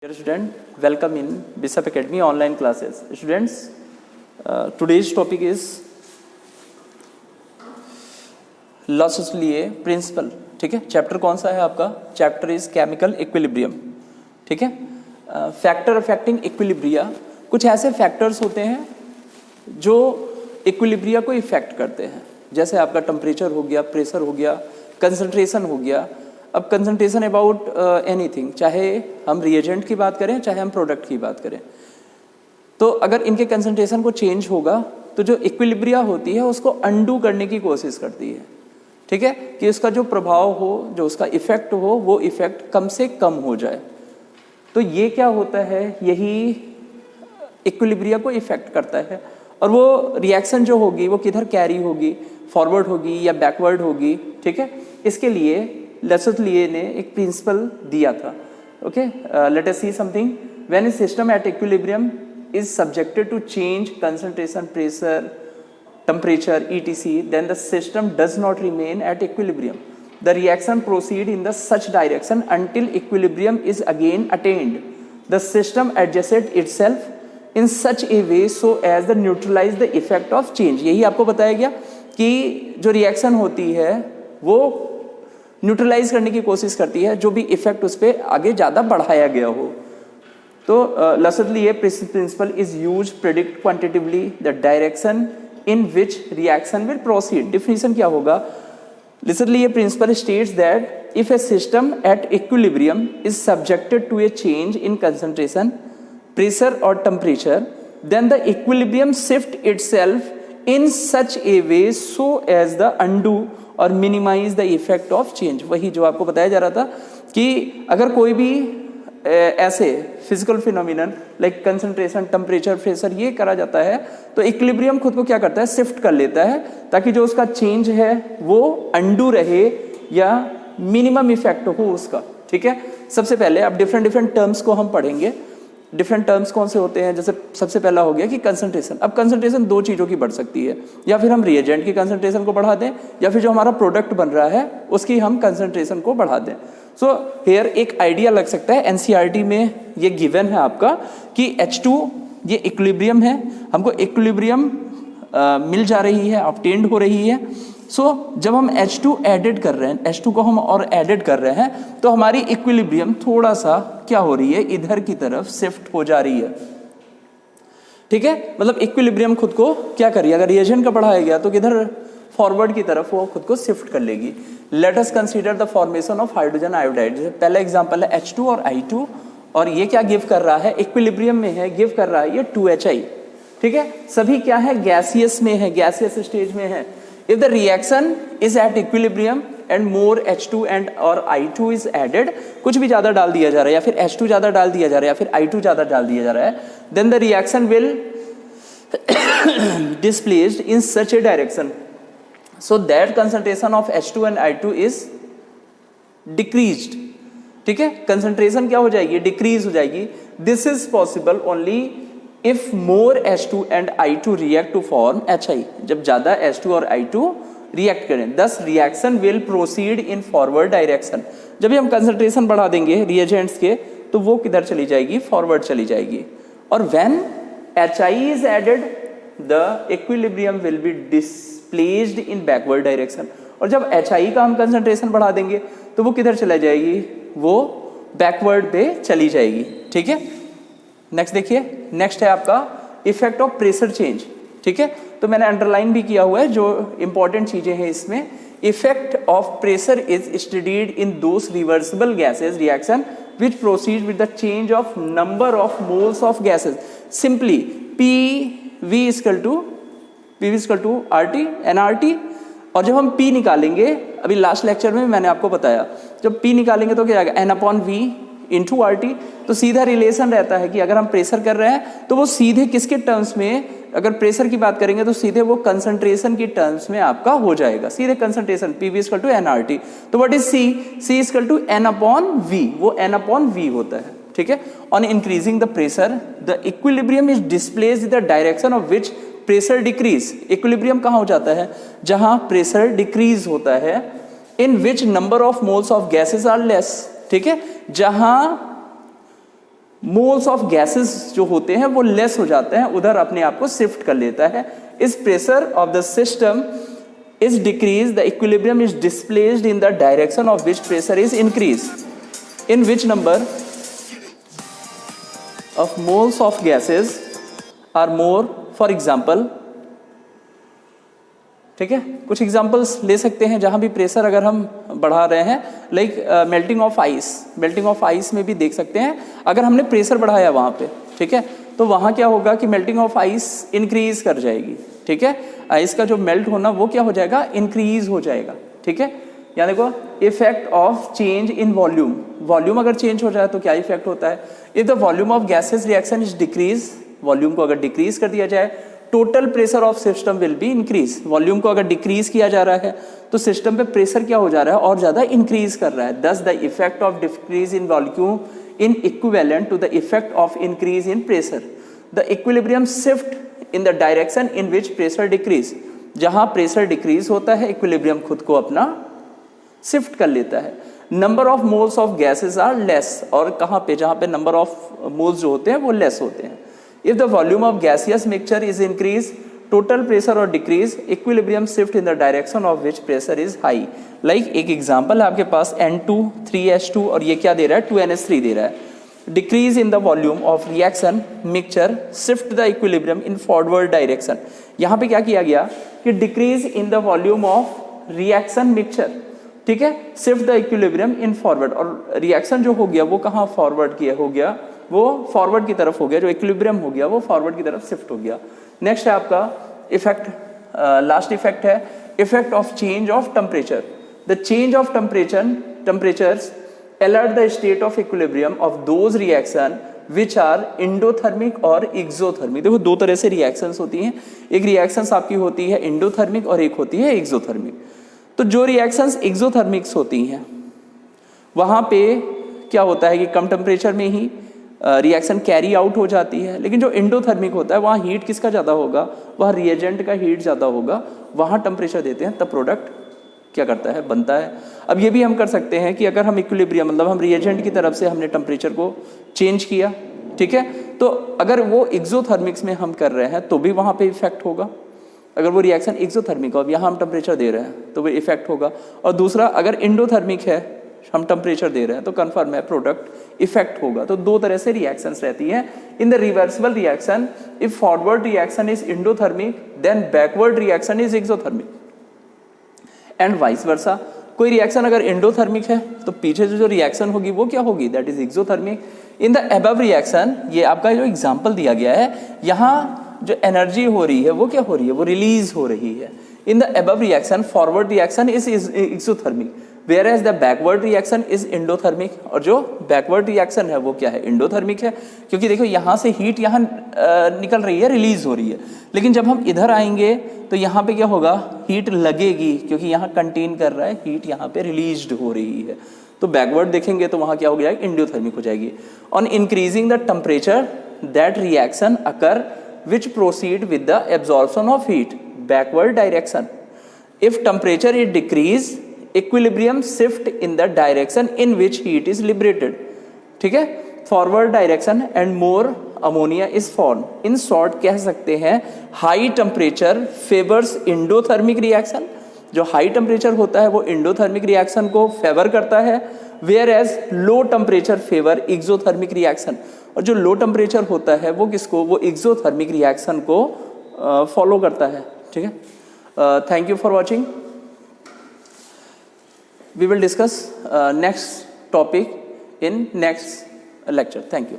Dear student, welcome in Bishop Academy online classes. Students, today's topic is Le Chatelier principle. ठीक है, chapter कौन सा है आपका? Chapter is chemical equilibrium. ठीक है, फैक्टर अफेक्टिंग इक्विलिब्रिया. कुछ ऐसे फैक्टर्स होते हैं जो इक्विलिब्रिया को इफेक्ट करते हैं, जैसे आपका टेम्परेचर हो गया, प्रेशर हो गया, कंसंट्रेशन हो गया. अब कंसंट्रेशन अबाउट एनीथिंग, चाहे हम रिएजेंट की बात करें चाहे हम प्रोडक्ट की बात करें, तो अगर इनके कंसंट्रेशन को चेंज होगा तो जो इक्विलिब्रिया होती है उसको अंडू करने की कोशिश करती है. ठीक है, कि उसका जो प्रभाव हो, जो उसका इफेक्ट हो, वो इफेक्ट कम से कम हो जाए. तो ये क्या होता है, यही इक्विलिब्रिया को इफेक्ट करता है. और वो रिएक्शन जो होगी वो किधर कैरी होगी, फॉरवर्ड होगी या बैकवर्ड होगी. ठीक है, इसके लिए लसलिए ने एक प्रिंसिपल दिया था. Okay, let us see something. When a system at equilibrium is subjected to change concentration, pressure, temperature etc, then the system does not remain at equilibrium. The reaction proceed in the such direction until equilibrium is again attained. The system adjusts itself in such a way so as to neutralize the effect of change. यही आपको बताया गया कि जो reaction होती है वो neutralise करने की कोशिश करती है जो भी इफेक्ट उस पर आगे ज़्यादा बढ़ाया गया हो. तो Le Chatelier principle is use predict quantitatively the direction in which reaction will proceed. Definition क्या होगा? Literally, a principle states that if a system at equilibrium is subjected to a change in concentration, pressure or temperature, then the equilibrium shift itself in such a way so as the undo or minimize the effect of change. वही जो आपको बताया जा रहा था कि अगर कोई भी ऐसे physical phenomenon like concentration, temperature, pressure ये करा जाता है तो इक्विलिब्रियम खुद को क्या करता है, शिफ्ट कर लेता है ताकि जो उसका चेंज है वो अंडू रहे या मिनिमम इफेक्ट हो उसका. ठीक है, सबसे पहले अब डिफरेंट टर्म्स को हम पढ़ेंगे. डिफरेंट टर्म्स कौन से होते हैं? जैसे सबसे पहला हो गया कि कंसंट्रेशन. अब कंसंट्रेशन दो चीज़ों की बढ़ सकती है, या फिर हम रिएजेंट की कंसंट्रेशन को बढ़ा दें या फिर जो हमारा प्रोडक्ट बन रहा है उसकी हम कंसंट्रेशन को बढ़ा दें. सो हेयर एक आइडिया लग सकता है, एनसीईआरटी में ये गिवन है आपका कि H2 ये इक्विलिब्रियम है, हमको इक्विलिब्रियम मिल जा रही है, ऑब्टेन्ड हो रही है. सो जब हम H2 एडेड कर रहे हैं, H2 को हम और एडेड कर रहे हैं तो हमारी इक्विलिब्रियम थोड़ा सा क्या हो रही है, इधर की तरफ शिफ्ट हो जा रही है. ठीक है, मतलब इक्विलिब्रियम खुद को क्या कर रही है, अगर रिएजेंट का बढ़ाया गया तो किधर, फॉरवर्ड की तरफ वो खुद को शिफ्ट कर लेगी. Let us consider the formation of hydrogen iodide. जैसे पहला एग्जांपल है H2 और I2, और ये क्या गिव कर रहा है, इक्विलिब्रियम में है, गिव कर रहा है ये 2HI. ठीक है, सभी क्या है, गैसियस में है, गैसियस स्टेज में है. If the reaction is at equilibrium and more H2 and और I2 इज एडेड, कुछ भी ज्यादा डाल दिया जा रहा है या फिर H2 ज्यादा डाल दिया जा रहा है या फिर I2 ज्यादा डाल दिया जा रहा है, then the reaction will displaced in such a direction so that concentration of H2 and I2 is decreased. ठीक है, कंसंट्रेशन क्या हो जाएगी, डिक्रीज हो जाएगी. This is possible only if more H2 and I2 react to form HI. जब ज्यादा H2 और I2 रिएक्ट करें, दस reaction will proceed in forward direction. जब भी हम कंसंट्रेशन बढ़ा देंगे रिएजेंट्स के तो वो किधर चली जाएगी, फॉरवर्ड चली जाएगी. और when HI is added, the equilibrium will be placed in backward direction. और जब HI का हम कंसंट्रेशन बढ़ा देंगे तो वो किधर चला जाएगी, वो बैकवर्ड पे चली जाएगी. ठीक है, नेक्स्ट देखिए. नेक्स्ट है आपका इफेक्ट ऑफ प्रेशर चेंज. ठीक है, तो मैंने अंडरलाइन भी किया हुआ है जो इंपॉर्टेंट चीजें हैं इसमें. Effect of pressure is studied in those reversible gases reaction which proceed with the change of number of moles of gases. Simply PV equal to RT nRT. और जब हम P निकालेंगे, अभी लास्ट लेक्चर में मैंने आपको बताया, जब P निकालेंगे तो क्या आएगा, N/V इंटू RT. तो सीधा रिलेशन रहता है कि अगर हम प्रेशर कर रहे हैं तो वो सीधे किसके टर्म्स में, अगर प्रेशर की बात करेंगे तो सीधे वो कंसंट्रेशन की टर्म्स में आपका हो जाएगा, सीधे concentration. PV equal to nRT. तो what is C equal to N/V, वो N/V होता है. ठीक है, on increasing the pressure the equilibrium is displaced in the direction of which pressure decrease. Equilibrium कहाँ हो जाता है, जहां प्रेशर डिक्रीज होता है. In which number of moles of gases are less. ठीक है, जहां मोल्स ऑफ गैसेस जो होते हैं वो लेस हो जाते हैं, उधर अपने आप को शिफ्ट कर लेता है। इस pressure of the system is decreased, the equilibrium is displaced in the direction of which pressure is increased. In which number of moles of gases are more? For example, ठीक है, कुछ एग्जांपल्स ले सकते हैं जहां भी प्रेशर अगर हम बढ़ा रहे हैं, like melting of ice. Melting of ice में भी देख सकते हैं, अगर हमने प्रेशर बढ़ाया वहां पे, ठीक है, तो वहां क्या होगा कि मेल्टिंग ऑफ आइस इंक्रीज कर जाएगी। ठीक है, आइस का जो मेल्ट होना वो क्या हो जाएगा, इंक्रीज हो जाएगा। ठीक है, या देखो effect of change in volume. Volume अगर चेंज हो जाए तो क्या इफेक्ट होता है? If the volume of gases reaction is decrease, volume को अगर डिक्रीज कर दिया जाए, total pressure of system will be increase. Volume को अगर डिक्रीज किया जा रहा है तो सिस्टम पे प्रेशर क्या हो जा रहा है, और ज्यादा इंक्रीज कर रहा है। दस the effect of decrease in volume in equivalent to the effect of increase in pressure. The equilibrium shift in the direction in which pressure decrease. जहां प्रेशर डिक्रीज होता है, इक्विलिब्रियम खुद को अपना शिफ्ट कर लेता है। Number of moles of gases are less, और कहां पे, जहां पे नंबर ऑफ मोल्स जो होते हैं वो लेस होते हैं। If the volume of gaseous mixture is increase, total pressure और decrease, equilibrium shift in the direction of which pressure is high. Like एक एग्जांपल है आपके पास N2 3H2 और ये क्या दे रहा है, 2NH3 दे रहा है। Decrease in the volume of reaction mixture shift the equilibrium in forward direction. यहाँ पे क्या किया गया कि decrease in the volume of reaction mixture, ठीक है, shift the equilibrium in forward, और रिएक्शन जो हो गया वो कहाँ फॉरवर्ड किया हो गया, वो फॉरवर्ड की तरफ हो गया, जो इक्विलिब्रियम हो गया वो फॉरवर्ड की तरफ शिफ्ट हो गया। नेक्स्ट है आपका इफेक्ट, लास्ट इफेक्ट है effect of change of temperature. The change of temperatures alert the state of equilibrium of those reaction which are endothermic और exothermic। देखो दो तरह से रिएक्शंस होती हैं, एक रिएक्शंस आपकी होती है एंडोथर्मिक और एक होती है एक्सोथर्मिक। तो जो रिएक्शंस एक्सोथर्मिक्स होती हैं वहां पे क्या होता है कि कम टेम्परेचर में ही रिएक्शन कैरी आउट हो जाती है, लेकिन जो एंडोथर्मिक होता है वहाँ हीट किसका ज़्यादा होगा, वहाँ रिएजेंट का हीट ज़्यादा होगा, वहाँ टेम्परेचर देते हैं तब प्रोडक्ट क्या करता है, बनता है। अब ये भी हम कर सकते हैं कि अगर हम इक्विलिब्रियम मतलब हम रिएजेंट की तरफ से हमने टेम्परेचर को चेंज किया, ठीक है, तो अगर वो एक्सोथर्मिक्स में हम कर रहे हैं तो भी वहाँ पे इफेक्ट होगा। अगर वो रिएक्शन एक्सोथर्मिक हो, अब यहाँ हम टेम्परेचर दे रहे हैं तो वो इफेक्ट होगा। और दूसरा अगर एंडोथर्मिक है, हम टेम्परेचर दे रहे हैं तो कन्फर्म है प्रोडक्ट इफेक्ट होगा। तो दो तरह से रिएक्शंस रहती हैं in the reversible reaction. If forward reaction is endothermic then backward reaction is exothermic and vice versa. कोई रिएक्शन अगर एंडोथर्मिक है तो पीछे जो रिएक्शन होगी वो क्या होगी, that is exothermic. In the above reaction, ये आपका जो एग्जांपल दिया गया है, यहाँ जो एनर्जी हो रही है वो क्या हो रही है, वो रिलीज हो रही है। In the above reaction forward reaction is exothermic whereas the backward reaction is endothermic, और जो बैकवर्ड रिएक्शन है वो क्या है, एंडोथर्मिक है। क्योंकि देखो यहाँ से हीट यहाँ निकल रही है, रिलीज हो रही है, लेकिन जब हम इधर आएंगे तो यहाँ पे क्या होगा, हीट लगेगी, क्योंकि यहाँ कंटेन कर रहा है, हीट यहाँ पे रिलीज्ड हो रही है। तो बैकवर्ड देखेंगे तो वहाँ क्या हो जाएगी, एंडोथर्मिक हो जाएगी। On increasing the temperature that reaction occur which proceed with the absorption of heat, backward direction. If temperature is decrease, equilibrium shift in the direction in which heat is liberated, ठीक है, forward direction and more ammonia is form. In short कह सकते हैं high temperature favours endothermic reaction. जो high temperature होता है वो endothermic reaction को फेवर करता है, whereas low temperature favour exothermic reaction. और जो लो टेम्परेचर होता है वो किसको, वो एक्सोथर्मिक रिएक्शन को फॉलो करता है। ठीक है, thank you for watching. We will discuss next topic in next lecture. Thank you.